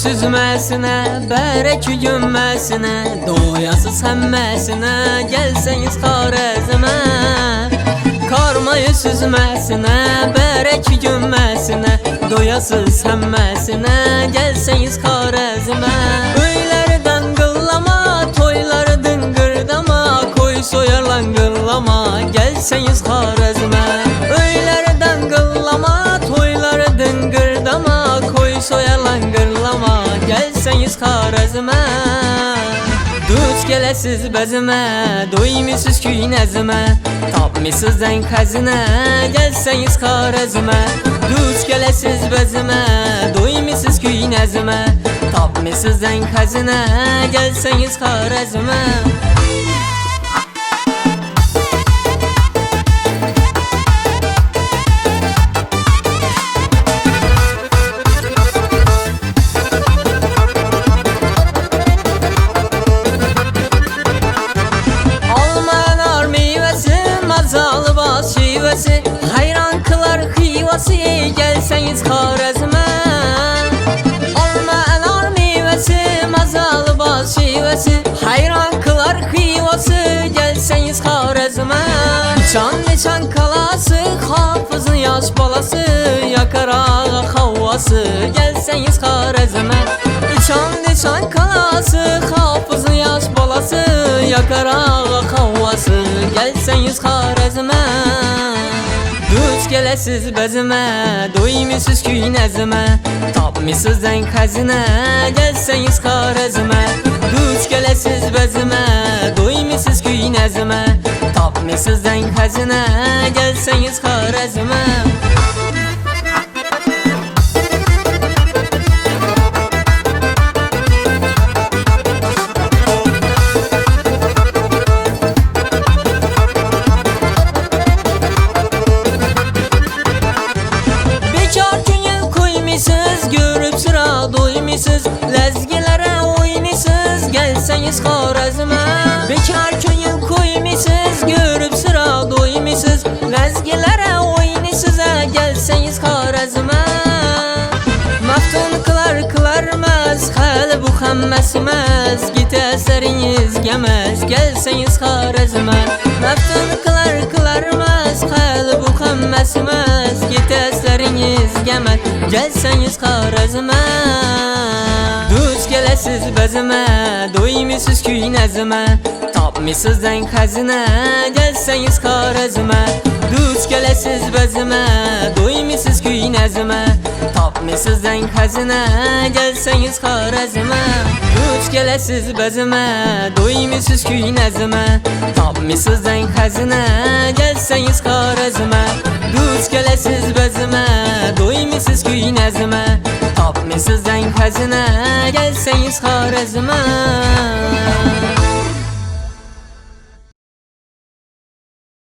süzməsinə, bərək günməsinə, doyasız həmməsinə, gəlsəniz Xarəzmə. Karmayı süzməsinə, bərək günməsinə, doyasız həmməsinə, gəlsəniz Xarəzmə. Öylərdən qıllama, toyları dıngırdama, koy soyarlan qıllama, gəlsəniz Xarəzmə. Öylərdən qıllama, toyları dıngırdama, koy soyarlan qıllama, gəlsəniz Xarəzmə. Duc gələsiz bəzimə, doymisiz küy nəzimə, tapmisız dən xəzinə, gəlsəniz Xarəzmə. Duc gələsiz bəzimə, doymisiz küy nəzimə, tapmisız dən xəzinə, gəlsəniz Xarəzmə. Hayran kılar xivası, gəlsəniz Xarəzmə. Alma ənar meyvəsi, mazalı baz şivəsi, hayran kılar xivası, gəlsəniz Xarəzmə. Çan kalası, hafızın yaş balası, yakar ağa havası, gəlsəniz Xarəzmə. Çan kalası, hafızın yaş balası, yakar ağa havası, gəlsəniz Xarəzmə. Duc gələsiz bəzimə, doymisiz küy nəzimə, tapmisız dən xəzinə, gəlsəniz Xarəzmə. Duc gələsiz bəzimə, doymisiz küy nəzimə, tapmisız dən xəzinə, gəlsəniz Xarəzmə. Görüb sıra doymisiz, ləzgilərə oymisіз, gəlsəniz Xarəzmə. Bekar köyün koymisiz, görüb sıra doymisiz, ləzgilərə oymisizə, gəlsəniz Xarəzmə. Məftun kılarməz, xəli bu xəmməsməz, git əsəriniz gəməz, gəlsəniz Xarəzmə. Məftun kılarməz, xəli bu xəmməsməz, git əsəriniz gəməz, gəlsəniz Xarəzmə. Duc gələsiz bəzimə, doymisiz küy nəzimə, tapmisız dən xəzinə, gəlsəniz Xarəzmə. Duc gələsiz bəzimə, doymisiz küy nəzimə, tapmisız dən xəzinə, gəlsəniz Xarəzmə. Duc gələsiz bəzimə, doymisiz küy nəzimə, tapmisız dən xəzinə, gəlsəniz Xarəzmə. Duc gələsiz bəzimə, doymisiz küy nəzimə, tapmisız dən xəzinə, gəlsəniz Xarəzmə.